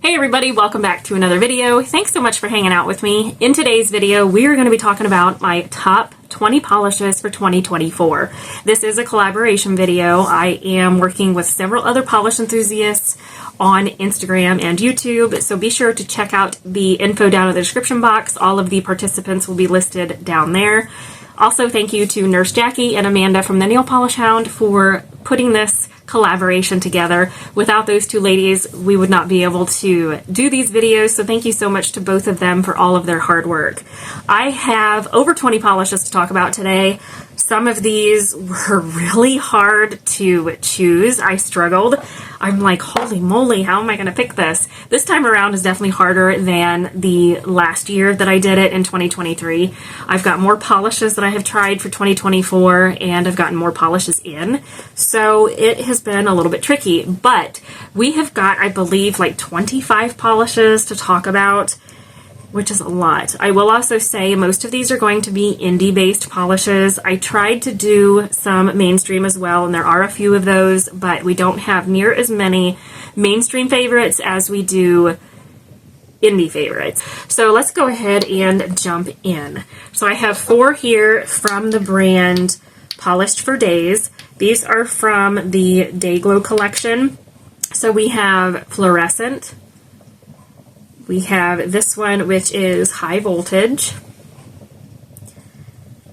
Hey everybody, welcome back to another video. Thanks so much for hanging out with me. In today's video, we are going to be talking about my top 20 polishes for 2024. This is a collaboration video. I am working with several other polish enthusiasts on Instagram and YouTube, so be sure to check out the info down in the description box. All of the participants will be listed down there. Also, thank you to Nurse Jackie and Amanda from the Nail Polish Hound for putting this collaboration together. Without those two ladies, we would not be able to do these videos, so thank you so much to both of them for all of their hard work. I have over 20 polishes to talk about today. Some of these were really hard to choose. I struggled. I'm like, holy moly, how am I going to pick this? This time around is definitely harder than the last year that I did it in 2023. I've got more polishes that I have tried for 2024, and I've gotten more polishes in. So it has been a little bit tricky, but we have got, I believe, like 25 polishes to talk about, which is a lot. I will also say most of these are going to be indie-based polishes. I tried to do some mainstream as well, and there are a few of those, but we don't have near as many mainstream favorites as we do indie favorites. So let's go ahead and jump in. So I have 4 here from the brand Polished for Days. These are from the Day Glow collection. So we have Fluorescent. We have this one, which is High Voltage.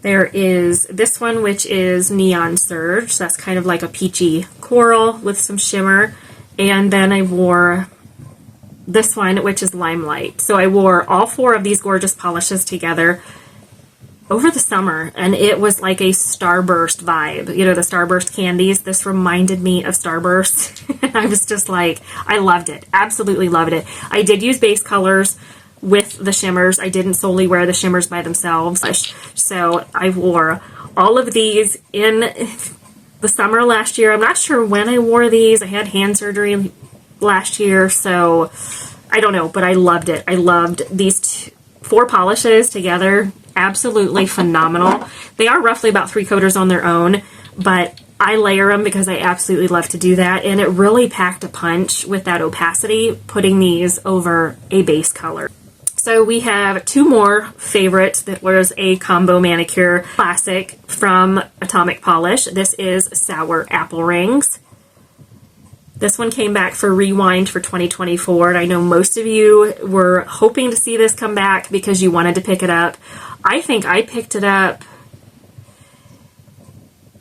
There is this one, which is Neon Surge. So that's kind of like a peachy coral with some shimmer. And then I wore this one, which is Limelight. So I wore all 4 of these gorgeous polishes together over the summer, and it was like a Starburst vibe. You know, the Starburst candies. This reminded me of Starburst. I was just like, I loved it. Absolutely loved it. I did use base colors with the shimmers. I didn't solely wear the shimmers by themselves. So I wore all of these in the summer last year. I'm not sure when I wore these. I had hand surgery last year, so I don't know, but I loved it. I loved these 4 polishes together. Absolutely phenomenal. They are roughly about 3 coaters on their own, but I layer them because I absolutely love to do that, and it really packed a punch with that opacity, putting these over a base color. So we have 2 more favorites. That was a combo manicure classic from Atomic Polish. This is Sour Apple Rings. This one came back for Rewind for 2024, and I know most of you were hoping to see this come back because you wanted to pick it up. I think I picked it up,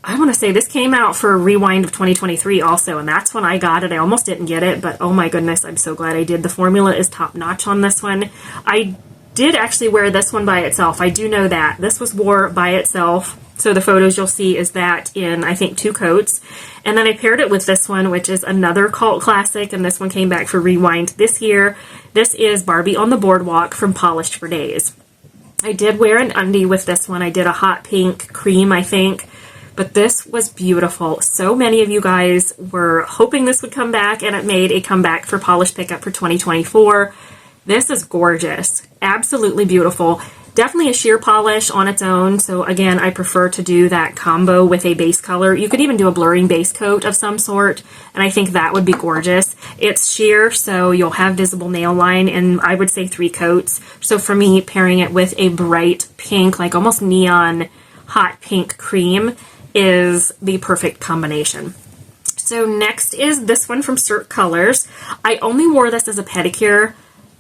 I want to say this came out for Rewind of 2023 also, and that's when I got it. I almost didn't get it, but oh my goodness, I'm so glad I did. The formula is top notch on this one. I did actually wear this one by itself. I do know that. This was wore by itself. So the photos you'll see is that in, I think, 2 coats. And then I paired it with this one, which is another cult classic, and this one came back for Rewind this year. This is Barbie on the Boardwalk from Polished for Days. I did wear an undie with this one. I did a hot pink cream, I think. But this was beautiful. So many of you guys were hoping this would come back, and it made a comeback for Polish Pickup for 2024. This is gorgeous. Absolutely beautiful. Definitely a sheer polish on its own, so again, I prefer to do that combo with a base color. You could even do a blurring base coat of some sort, and I think that would be gorgeous. It's sheer, so you'll have visible nail line, and I would say 3 coats. So for me, pairing it with a bright pink, like almost neon hot pink cream is the perfect combination. So next is this one from Cirque Colors. I only wore this as a pedicure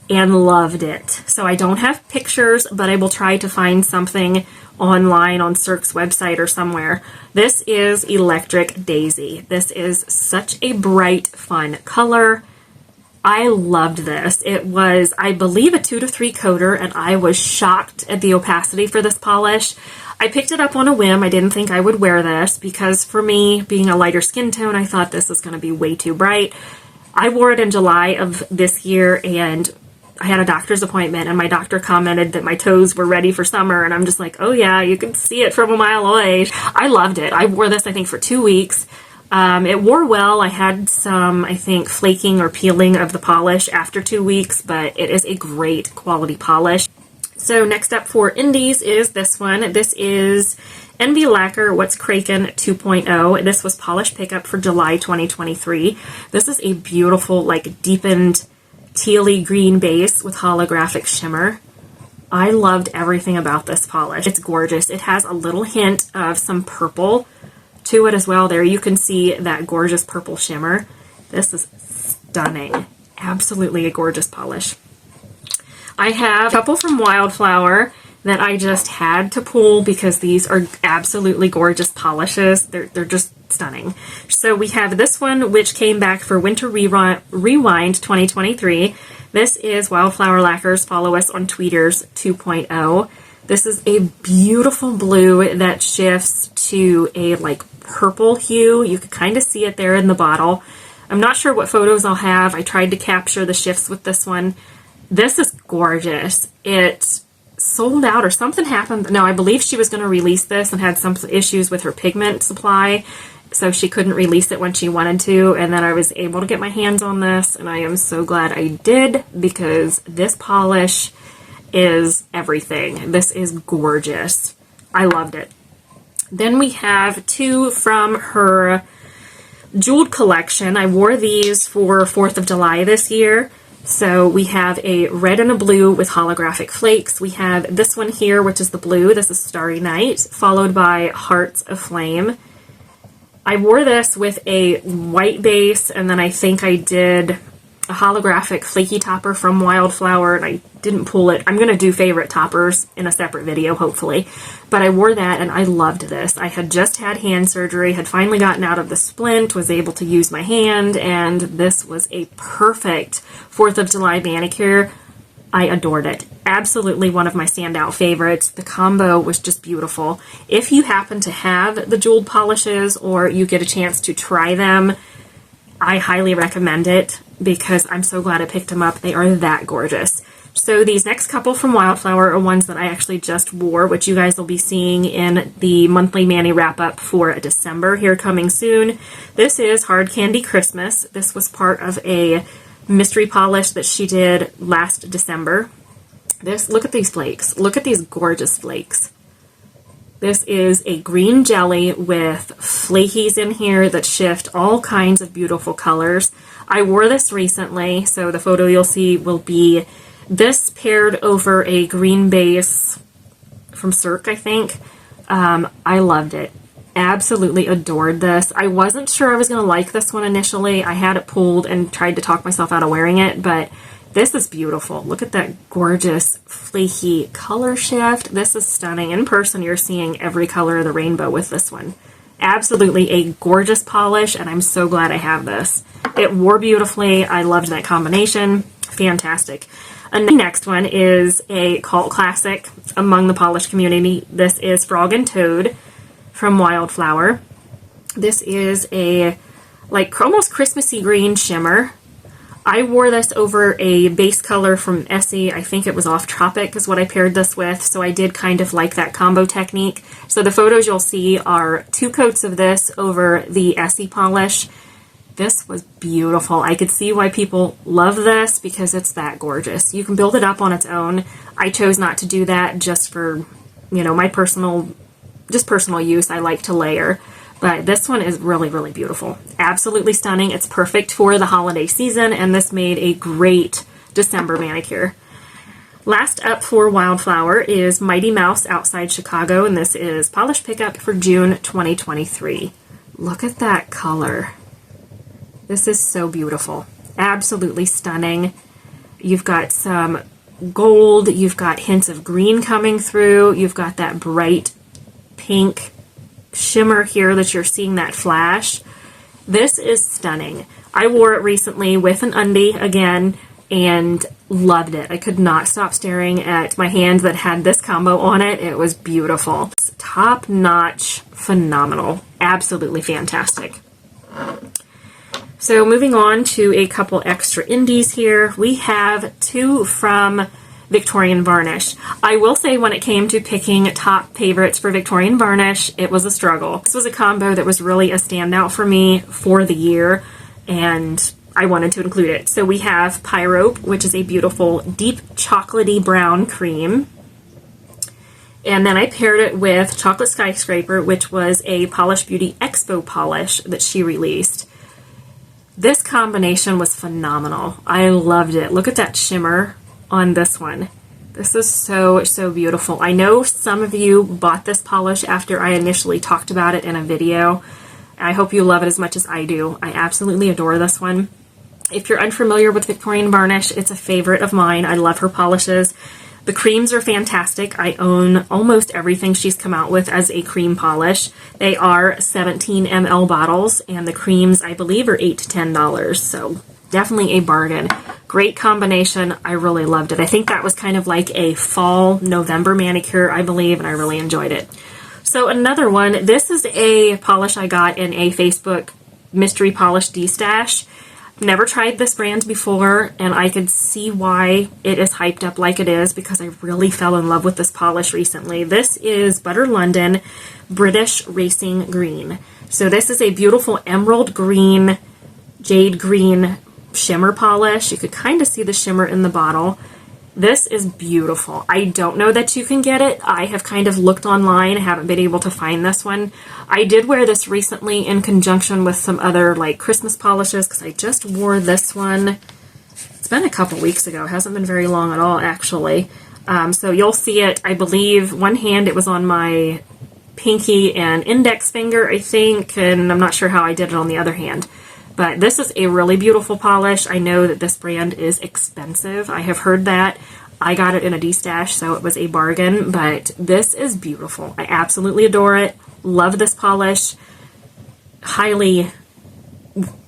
and loved it. So I don't have pictures, but I will try to find something online on Cirque's website or somewhere. This is Electric Daisy. This is such a bright, fun color. I loved this. It was, I believe, a 2 to 3 coater, and I was shocked at the opacity for this polish. I picked it up on a whim. I didn't think I would wear this because for me, being a lighter skin tone, I thought this was going to be way too bright. I wore it in July of this year, and I had a doctor's appointment, and my doctor commented that my toes were ready for summer, and I'm just like, oh yeah, you can see it from a mile away. I loved it. I wore this, I think, for 2 weeks. It wore well. I had some, I think, flaking or peeling of the polish after 2 weeks, but it is a great quality polish. So next up for indies is this one. This is Envy Lacquer What's Kraken 2.0. This was Polish Pickup for July 2023. This is a beautiful, like, deepened tealy green base with holographic shimmer. I loved everything about this polish. It's gorgeous. It has a little hint of some purple to it as well. There you can see that gorgeous purple shimmer. This is stunning. Absolutely a gorgeous polish. I have a couple from Wildflower that I just had to pull because these are absolutely gorgeous polishes. They're just stunning. So we have this one, which came back for Winter Rewind 2023. This is Wildflower Lacquer's Follow Us on Tweeters 2.0. This is a beautiful blue that shifts to a like purple hue. You can kind of see it there in the bottle. I'm not sure what photos I'll have. I tried to capture the shifts with this one. This is gorgeous. It sold out or something happened. No, I believe she was going to release this and had some issues with her pigment supply, so she couldn't release it when she wanted to, and then I was able to get my hands on this, and I am so glad I did because this polish is everything. This is gorgeous. I loved it. Then we have two from her jeweled collection. I wore these for 4th of July this year. So we have a red and a blue with holographic flakes. We have this one here, which is the blue. This is Starry Night, followed by Hearts Aflame. I wore this with a white base, and then I think I did a holographic flaky topper from Wildflower, and I didn't pull it. I'm going to do favorite toppers in a separate video, hopefully. But I wore that, and I loved this. I had just had hand surgery, had finally gotten out of the splint, was able to use my hand, and this was a perfect 4th of July manicure. I adored it. Absolutely one of my standout favorites. The combo was just beautiful. If you happen to have the jeweled polishes or you get a chance to try them, I highly recommend it because I'm so glad I picked them up. They are that gorgeous. So these next couple from Wildflower are ones that I actually just wore, which you guys will be seeing in the monthly Mani wrap-up for December here coming soon. This is Hard Candy Christmas. This was part of a mystery polish that she did last December. Look at these flakes. Look at these gorgeous flakes. This is a green jelly with flakies in here that shift all kinds of beautiful colors. I wore this recently, so the photo you'll see will be this paired over a green base from Cirque, I think. I loved it. Absolutely adored this. I wasn't sure I was going to like this one initially. I had it pulled and tried to talk myself out of wearing it, but this is beautiful. Look at that gorgeous flaky color shift. This is stunning. In person, you're seeing every color of the rainbow with this one. Absolutely a gorgeous polish, and I'm so glad I have this. It wore beautifully. I loved that combination. Fantastic. And the next one is a cult classic among the polish community. This is Frog and Toad from Wildflower. This is a like almost Christmassy green shimmer. I wore this over a base color from Essie. I think it was Off Tropic is what I paired this with, so I did kind of like that combo technique. So the photos you'll see are 2 coats of this over the Essie polish. This was beautiful. I could see why people love this because it's that gorgeous. You can build it up on its own. I chose not to do that just for, you know, my personal use. I like to layer. But this one is really, really beautiful. Absolutely stunning. It's perfect for the holiday season, and this made a great December manicure. Last up for Wildflower is Mighty Mouse Outside Chicago, and this is Polish Pickup for June 2023. Look at that color. This is so beautiful. Absolutely stunning. You've got some gold. You've got hints of green coming through. You've got that bright pink shimmer here that you're seeing that flash. This is stunning. I wore it recently with an undie again and loved it. I could not stop staring at my hand that had this combo on it. It was beautiful. It's top-notch, phenomenal. Absolutely fantastic. So moving on to a couple extra indies here. We have 2 from Victorian Varnish. I will say when it came to picking top favorites for Victorian Varnish, it was a struggle. This was a combo that was really a standout for me for the year, and I wanted to include it. So we have Pyrope, which is a beautiful deep chocolatey brown cream. And then I paired it with Chocolate Skyscraper, which was a Polish Beauty Expo polish that she released. This combination was phenomenal. I loved it. Look at that shimmer on this one. This is so, so beautiful. I know some of you bought this polish after I initially talked about it in a video. I hope you love it as much as I do. I absolutely adore this one. If you're unfamiliar with Victorian Varnish, it's a favorite of mine. I love her polishes. The creams are fantastic. I own almost everything she's come out with as a cream polish. They are 17 ml bottles, and the creams, I believe, are $8 to $10. So definitely a bargain. Great combination. I really loved it. I think that was kind of like a fall November manicure, I believe, and I really enjoyed it. So another one, this is a polish I got in a Facebook mystery polish D-stash. Never tried this brand before, and I could see why it is hyped up like it is because I really fell in love with this polish recently. This is Butter London British Racing Green. So this is a beautiful emerald green, jade green shimmer polish. You could kind of see the shimmer in the bottle. This is beautiful. I don't know that you can get it. I have kind of looked online. I haven't been able to find this one. I did wear this recently in conjunction with some other like Christmas polishes because I just wore this one. It's been a couple weeks ago. It hasn't been very long at all, actually. So you'll see it. I believe one hand it was on my pinky and index finger, I think, and I'm not sure how I did it on the other hand. But this is a really beautiful polish. I know that this brand is expensive. I have heard that. I got it in a D-stash, so it was a bargain. But this is beautiful. I absolutely adore it. Love this polish. Highly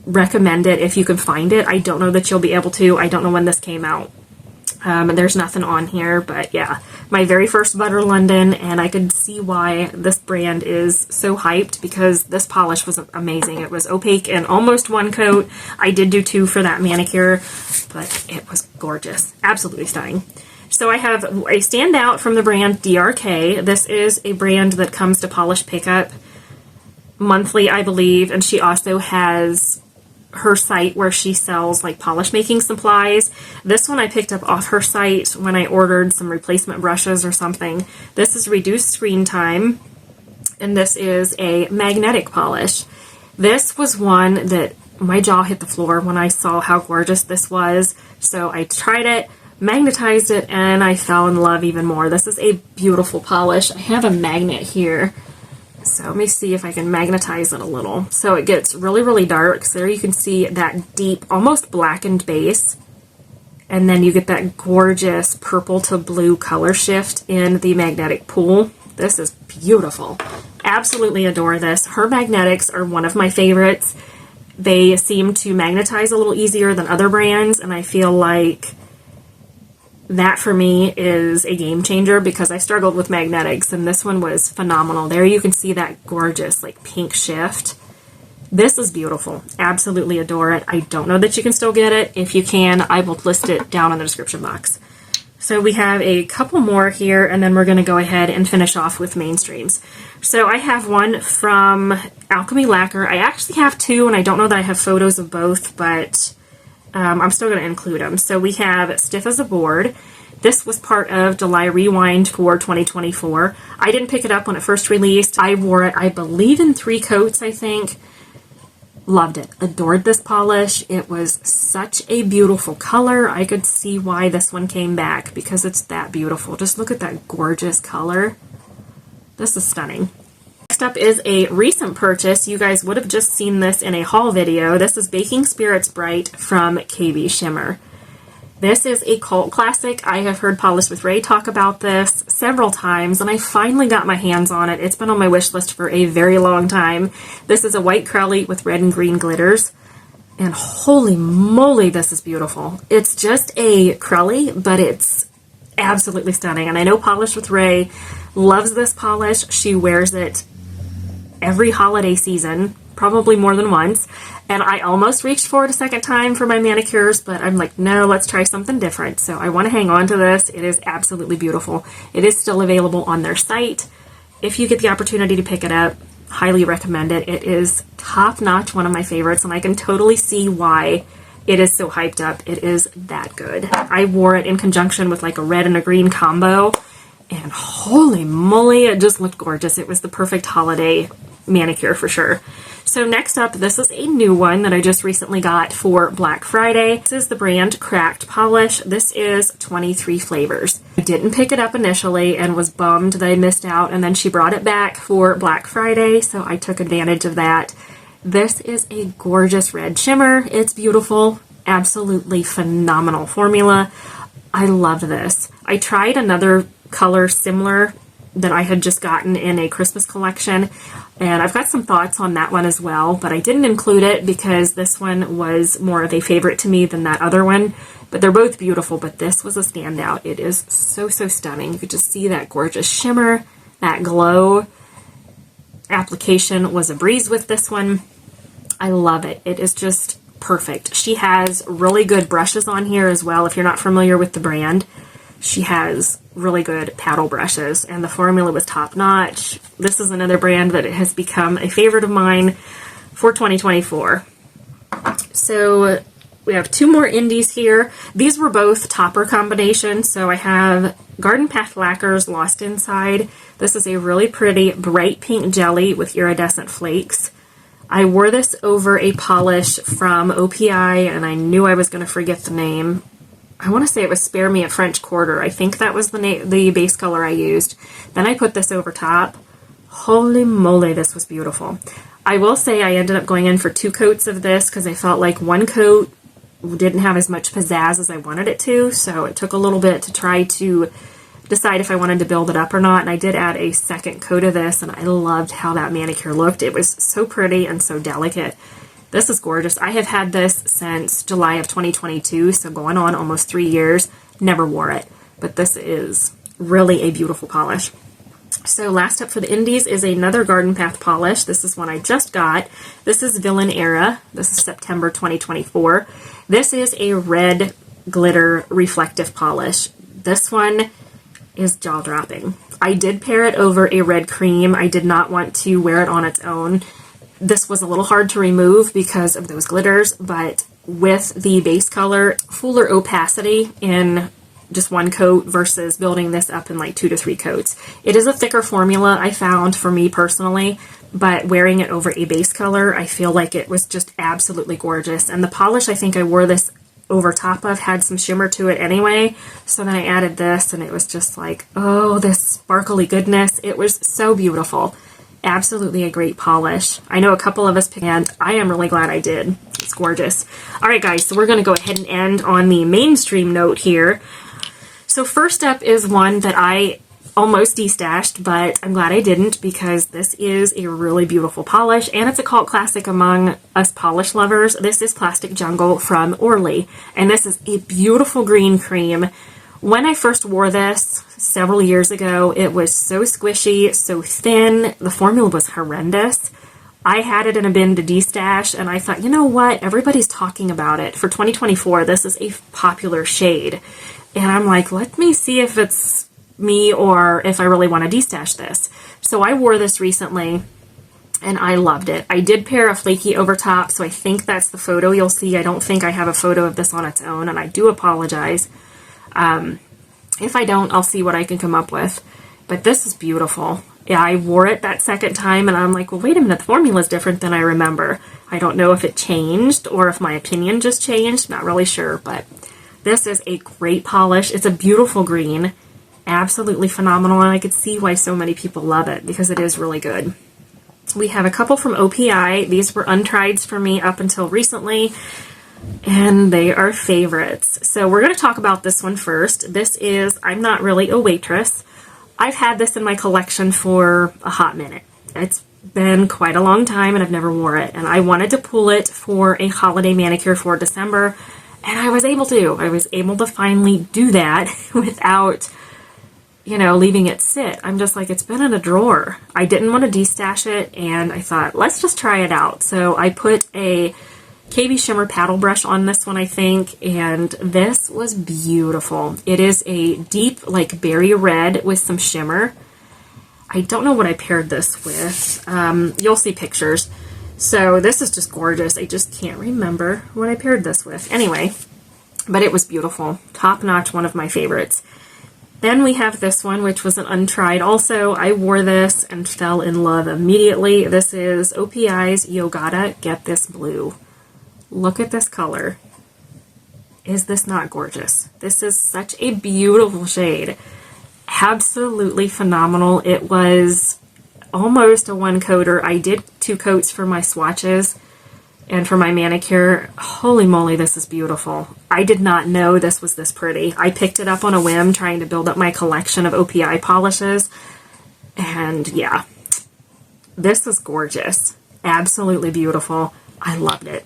recommend it if you can find it. I don't know that you'll be able to. I don't know when this came out. There's nothing on here, but yeah, my very first Butter London, and I could see why this brand is so hyped because this polish was amazing. It was opaque and almost one coat. I did do two for that manicure, but it was gorgeous. Absolutely stunning. So I have a standout from the brand DRK. This is a brand that comes to Polish Pickup monthly, I believe, and she also has her site where she sells like polish making supplies. This one I picked up off her site when I ordered some replacement brushes or something. This is reduced screen time, and this is a magnetic polish. This was one that my jaw hit the floor when I saw how gorgeous this was. So I tried it, magnetized it, and I fell in love even more. This is a beautiful polish. I have a magnet here. So let me see if I can magnetize it a little. So it gets really, really dark. So there you can see that deep, almost blackened base. And then you get that gorgeous purple to blue color shift in the magnetic pool. This is beautiful. Absolutely adore this. Her magnetics are one of my favorites. They seem to magnetize a little easier than other brands, and I feel like that for me is a game changer because I struggled with magnetics, and this one was phenomenal. There you can see that gorgeous like pink shift. This is beautiful. Absolutely adore it. I don't know that you can still get it. If you can, I will list it down in the description box. So we have a couple more here, and then we're going to go ahead and finish off with mainstreams. So I have one from Alchemy Lacquer. I actually have two, and I don't know that I have photos of both, but I'm still going to include them. So we have Stiff as a Board. This was part of July Rewind for 2024. I didn't pick it up when it first released. I wore it, I believe, in 3 coats, I think. Loved it. Adored this polish. It was such a beautiful color. I could see why this one came back because it's that beautiful. Just look at that gorgeous color. This is stunning. Next up is a recent purchase. You guys would have just seen this in a haul video. This is Baking Spirits Bright from KB Shimmer. This is a cult classic. I have heard Polish with Ray talk about this several times, and I finally got my hands on it. It's been on my wish list for a very long time. This is a white crowley with red and green glitters, and holy moly, this is beautiful. It's just a crowley, but it's absolutely stunning, and I know Polish with Ray loves this polish. She wears it every holiday season, probably more than once, and I almost reached for it a second time for my manicures, but I'm like, no, let's try something different. So I want to hang on to this. It is absolutely beautiful. It is still available on their site. If you get the opportunity to pick it up, highly recommend it. It is top-notch, one of my favorites, and I can totally see why it is so hyped up. It is that good. I wore it in conjunction with like a red and a green combo, and holy moly, it just looked gorgeous. It was the perfect holiday manicure for sure. So next up, this is a new one that I just recently got for Black Friday. This is the brand Cracked Polish. This is 23 flavors. I didn't pick it up initially and was bummed that I missed out, and then she brought it back for Black Friday, so I took advantage of that. This is a gorgeous red shimmer. It's beautiful. Absolutely phenomenal formula. I love this. I tried another color similar that I had just gotten in a Christmas collection, and I've got some thoughts on that one as well, but I didn't include it because this one was more of a favorite to me than that other one. But they're both beautiful, but this was a standout. It is so, so stunning. You could just see that gorgeous shimmer, that glow. Application was a breeze with this one. I love it. It is just perfect. She has really good brushes on here as well. If you're not familiar with the brand, she has really good paddle brushes, and the formula was top notch. This is another brand that has become a favorite of mine for 2024. So we have two more indies here. These were both topper combinations. So I have Garden Path Lacquer's Lost Inside. This is a really pretty bright pink jelly with iridescent flakes. I wore this over a polish from OPI, and I knew I was going to forget the name. I want to say it was Spare Me a French Quarter. I think that was the base color I used. Then I put this over top. Holy moly, this was beautiful. I will say I ended up going in for 2 coats of this because I felt like one coat didn't have as much pizzazz as I wanted it to, so it took a little bit to try to decide if I wanted to build it up or not, and I did add a second coat of this, and I loved how that manicure looked. It was so pretty and so delicate. This is gorgeous. I have had this since July of 2022, so going on almost 3 years. Never wore it, but this is really a beautiful polish. So last up for the indies is another Garden Path polish. This is one I just got. This is Villian Era. This is September 2024. This is a red glitter reflective polish. This one is jaw-dropping. I did pair it over a red cream. I did not want to wear it on its own. This was a little hard to remove because of those glitters, but with the base color, fuller opacity in just one coat versus building this up in like 2 to 3 coats. It is a thicker formula, I found, for me personally, but wearing it over a base color, I feel like it was just absolutely gorgeous. And the polish I think I wore this over top of had some shimmer to it anyway, so then I added this and it was just like, oh, this sparkly goodness. It was so beautiful. Absolutely a great polish. I know a couple of us picked, and I am really glad I did. It's gorgeous. All right, guys, so we're going to go ahead and end on the mainstream note here. So first up is one that I almost destashed, but I'm glad I didn't because this is a really beautiful polish, and it's a cult classic among us polish lovers. This is Plastic Jungle from Orly, and this is a beautiful green cream. When I first wore this several years ago, it was so squishy, so thin. The formula was horrendous. I had it in a bin to destash, and I thought, you know what? Everybody's talking about it. For 2024, this is a popular shade. And I'm like, let me see if it's me or if I really want to destash this. So I wore this recently, and I loved it. I did pair a flaky over top, so I think that's the photo you'll see. I don't think I have a photo of this on its own, and I do apologize. If I don't, I'll see what I can come up with. But this is beautiful. Yeah, I wore it that second time, and I'm like, well, wait a minute, the formula is different than I remember. I don't know if it changed or if my opinion just changed. Not really sure, but this is a great polish. It's a beautiful green. Absolutely phenomenal, and I could see why so many people love it because it is really good. We have a couple from OPI. These were untrieds for me up until recently, and they are favorites. So we're going to talk about this one first. This is I'm Not Really a Waitress. I've had this in my collection for a hot minute. It's been quite a long time, and I've never wore it, and I wanted to pull it for a holiday manicure for December, and I was able to. I was able to finally do that without, you know, leaving it sit. I'm just like, it's been in a drawer. I didn't want to destash it, and I thought, let's just try it out. So I put a KB Shimmer paddle brush on this one, I think, and this was beautiful. It is a deep, like, berry red with some shimmer. I don't know what I paired this with. You'll see pictures. So this is just gorgeous. I just can't remember what I paired this with. Anyway, but it was beautiful. Top notch, one of my favorites. Then we have this one, which was an untried also. I wore this and fell in love immediately. This is OPI's Yogata Get This Blue. Look at this color. Is this not gorgeous? This is such a beautiful shade. Absolutely phenomenal. It was almost a one coater. I did 2 coats for my swatches and for my manicure. Holy moly, this is beautiful. I did not know this was this pretty. I picked it up on a whim trying to build up my collection of OPI polishes. And yeah, this is gorgeous. Absolutely beautiful. I loved it.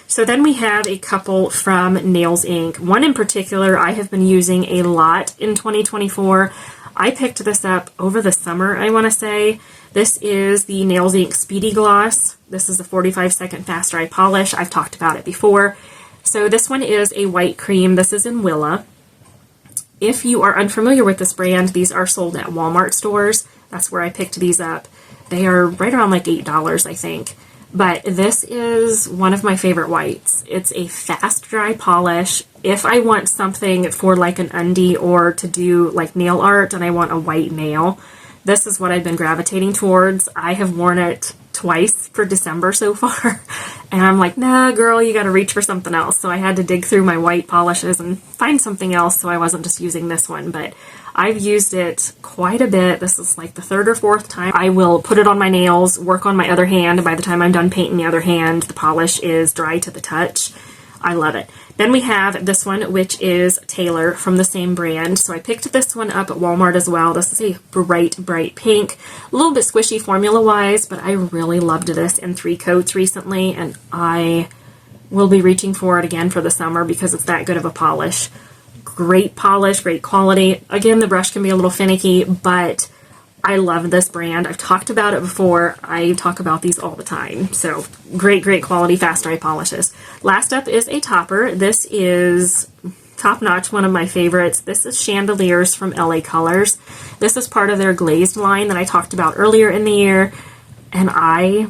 So then we have a couple from Nails Inc. One in particular I have been using a lot in 2024. I picked this up over the summer, I want to say. This is the Nails Inc. Speedy Gloss. This is a 45-second fast dry polish. I've talked about it before. So this one is a white cream. This is in Willa. If you are unfamiliar with this brand, these are sold at Walmart stores. That's where I picked these up. They are right around like $8, I think. But this is one of my favorite whites. It's a fast dry polish. If I want something for like an undie or to do like nail art and I want a white nail, this is what I've been gravitating towards. I have worn it twice for December so far. And I'm like, nah, girl, you got to reach for something else. So I had to dig through my white polishes and find something else so I wasn't just using this one. But I've used it quite a bit. This is like the 3rd or 4th time. I will put it on my nails, work on my other hand, and by the time I'm done painting the other hand, the polish is dry to the touch. I love it. Then we have this one, which is Taylor from the same brand. So I picked this one up at Walmart as well. This is a bright pink, a little bit squishy formula-wise, but I really loved this in 3 coats recently, and I will be reaching for it again for the summer because it's that good of a polish. Great polish, great quality. Again, the brush can be a little finicky, but I love this brand. I've talked about it before. I talk about these all the time. So great quality fast dry polishes. Last up is a topper. This is top notch, one of my favorites. This is Chandeliers from LA Colors. This is part of their glazed line that I talked about earlier in the year, and I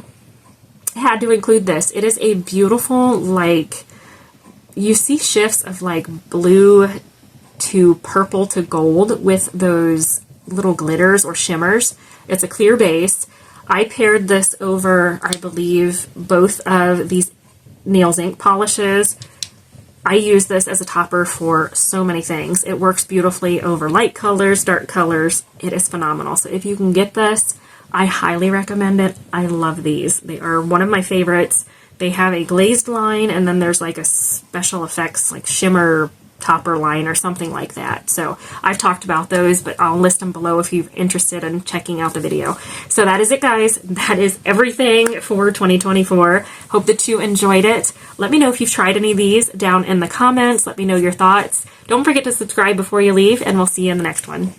had to include this. It is a beautiful, like, you see shifts of like blue to purple to gold with those little glitters or shimmers. It's a clear base. I paired this over, I believe, both of these Nails Inc. polishes. I use this as a topper for so many things. It works beautifully over light colors, dark colors. It is phenomenal. So if you can get this, I highly recommend it. I love these. They are one of my favorites. They have a glazed line, and then there's like a special effects like shimmer topper line or something like that. So I've talked about those, but I'll list them below if you're interested in checking out the video. So that is it, guys. That is everything for 2024. Hope that you enjoyed it. Let me know if you've tried any of these down in the comments. Let me know your thoughts. Don't forget to subscribe before you leave, and we'll see you in the next one.